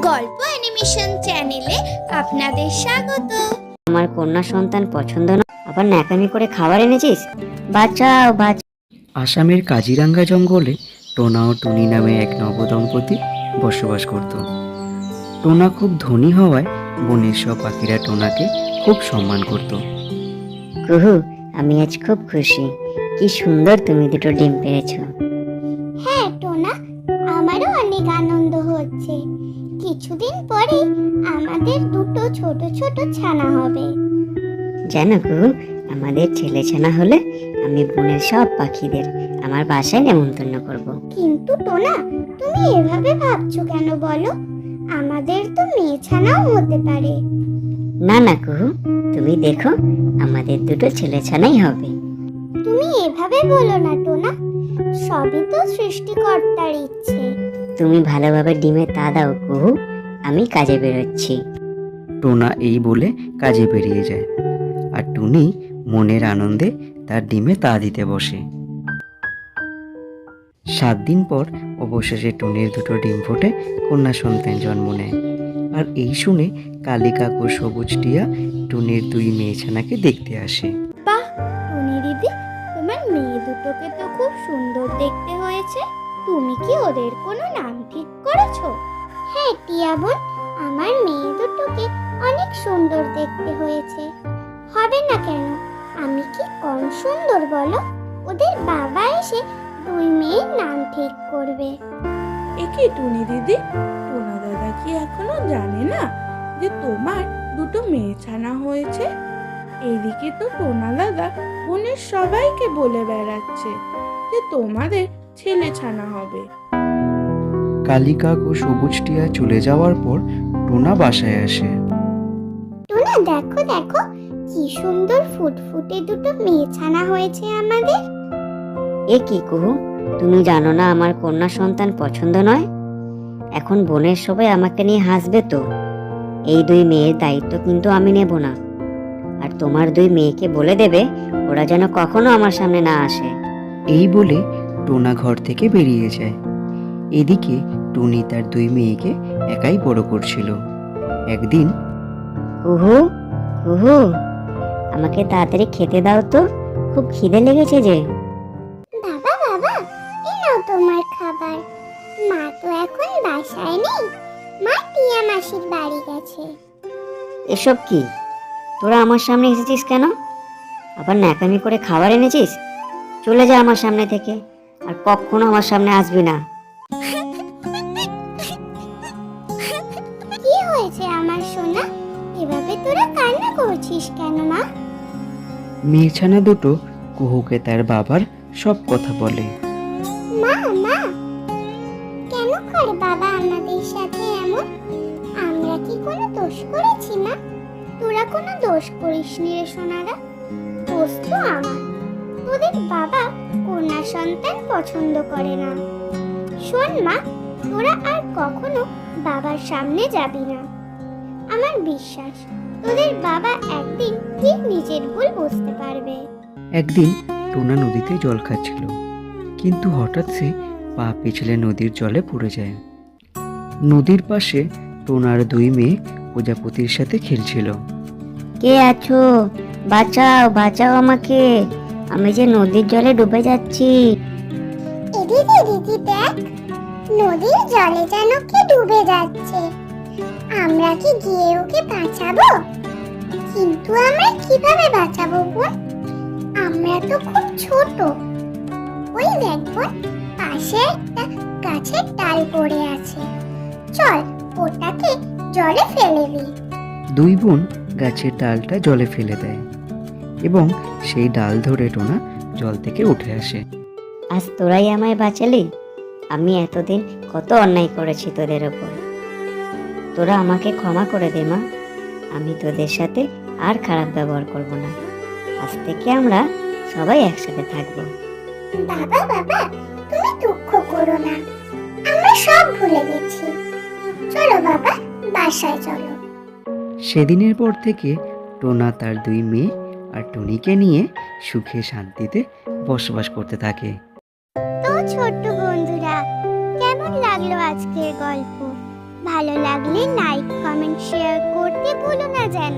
গল্প অ্যানিমেশন চ্যানেলে আপনাদের স্বাগত। আমার কন্যা সন্তান পছন্দ না, আবার ন্যাকামি করে খাবার এনেছিস? বাঁচাও বাঁচাও। আসামের কাজিরাঙ্গা জঙ্গলে টোনা ও টুনি নামে এক নবদম্পতি বসবাস করত। টোনা খুব ধনী হওয়ায় বনের সব পাখিরা টোনাকে খুব সম্মান করত। কুহু, আমি আজ খুব খুশি। কি সুন্দর তুমি দুটো ডিম পেয়েছো। হ্যাঁ টোনা, আমারও অনেক আনন্দ হচ্ছে। কিছুদিন পরে আমাদের দুটো ছোট ছোট ছানা হবে। জানো কুহু, আমাদের ছেলে ছানা হলে আমি বনের সব পাখিদের আমার বাসায় নেমন্তন্ন করব। কিন্তু টোনা, তুমি এভাবে ভাবছো কেন বলো? আমাদের তো মেয়ে ছানাও হতে পারে। না না কুহু, তুমি দেখো, আমাদের দুটো ছেলে ছানাই হবে। তুমি এভাবে বলো না টোনা, সবই তো সৃষ্টিকর্তার ইচ্ছে। তুমি ভালোভাবে ডিমে তা দাও কুহু, আমি কাজে বেরোচ্ছি। টোনা এই বলে কাজে বেরিয়ে যায়, আর টুনি মনের আনন্দে তার ডিমে তা দিতে বসে। 7 দিন পর অবশেষে টুনির দুটো ডিম ফোটে, কন্যা সন্তান জন্ম নেয়। আর এই শুনে কালী কাকু সবুজ টিয়া টুনির 2 মেয়ে ছানাকে দেখতে আসে। বাহ টুনি দিদি, তোমার মেয়ে দুটোকে তো খুব সুন্দর দেখতে হয়েছে। তুমি কি ওদের কোনো নাম ঠিক করেছো? হ্যাঁ টিয়া বোন, আমার মেয়ে দুটোকে অনেক সুন্দর দেখতে হয়েছে। হবে না কেন? আমি কি কম সুন্দর বলো? ওদের বাবা এসে 2 মেয়ের নাম ঠিক করবে। একি টুনি দিদি, টোনা দাদা কি এখনো জানে না যে তোমার দুটো মেয়ে ছানা হয়েছে? এদিকে তো টোনা দাদা বোনের সবাইকে বলে বেড়াচ্ছে যে তোমাদের ছেলে ছানা হবে। কালী কাকু সবুজ টিয়া চলে যাওয়ার পর টোনা বাসায় আসে। টোনা দেখো দেখো, কি সুন্দর ফুটফুটে দুটো মেয়ে ছানা হয়েছে আমাদের। এ কি কুহু, তুমি জানো না আমার কন্যা সন্তান পছন্দ নয়? এখন বোনের সবাই আমাকে নিয়ে হাসবে তো। এই 2 মেয়ের দায়িত্ব কিন্তু আমি নেব না। আর তোমার 2 মেয়েকে বলে দেবে ওরা যেন কখনো আমার সামনে না আসে। এই বলে টোনা ঘর থেকে বেরিয়ে যায়। এদিকে টুনি তার 2 মেয়েকে একাই বড় করছিল। একদিন কুহু কুহু, আমাকে তাড়াতাড়ি খেতে দাও তো, খুব খিদে লেগেছে যে। বাবা বাবা, এই নাও তোমার খাবার। মা তো এখন বাসায় নেই, মা টিয়া মাসির বাড়ি গেছে। এসব কি? তোরা আমার সামনে এসেছিস কেন? আবার ন্যাকামি করে খাবার এনেছিস? চলে যা আমার সামনে থেকে, আর কখনো আমার সামনে আসবি না। কি হয়েছে আমার সোনা? এভাবে তোরা কান্না করছিস কেন মা? মেয়েছানা দুটো কুহুকে তার বাবার সব কথা বলে। মা মা, কেন করে বাবা আমাদের সাথে এমন? আমরা কি কোনো দোষ করেছি মা? তোরা কোনো দোষ করিসনি রে সোনারা, দোষ তো আমার। তোদের বাবা কন্যা সন্তান পছন্দ করে না। শোন মা, তোরা আর কখনো বাবার সামনে যাবি না। আমার বিশ্বাস তোদের বাবা একদিন ঠিক নিজের ভুল বুঝতে পারবে। একদিন টোনা নদীতে জল খাচ্ছিল, কিন্তু হঠাৎ সে পা পিছলে নদীর জলে পড়ে যায়। নদীর পাশে টোনার 2 মেয়ে প্রজাপতির সাথে খেলছিল। কে আছো? বাঁচাও বাঁচাও আমাকে, আমি যে নদীর জলে ডুবে যাচ্ছি। দিদি দিদি দেখ, নদীর জলে যেন কে ডুবে যাচ্ছে। আমরা কি গিয়ে ওকে বাঁচাবো? কিন্তু আমরা কিভাবে বাঁচাবো বোন? আমরা তো খুব ছোট। ওই দেখ বোন, পাশে একটা গাছের ডাল পড়ে আছে, চল ওটাকে জলে ফেলে দিই। 2 বোন গাছের ডালটা জলে ফেলে দেয় এবং সেই ডাল ধরে টোনা জল থেকে উঠে আসে। আজ তোরাই আমায় বাঁচালি। আমি এতদিন কত অন্যায় করেছি তোদের ওপর। তোরা আমাকে ক্ষমা করে দে মা, আমি তোদের সাথে আর খারাপ ব্যবহার করব না। আজ থেকে আমরা সবাই একসাথে থাকবো। বাবা বাবা, তুমি দুঃখ করো না, আমরা সব ভুলে গেছি। চলো বাবা, বাসায় চলো। সেদিনের পর থেকে টোনা তার 2 মেয়ে আর টুনিকে নিয়ে সুখে শান্তিতে বসবাস করতে থাকে। তো ছোট্ট বন্ধুরা, কেমন লাগলো আজকের গল্প? ভালো লাগলে লাইক কমেন্ট শেয়ার করতে ভুলো না যেন।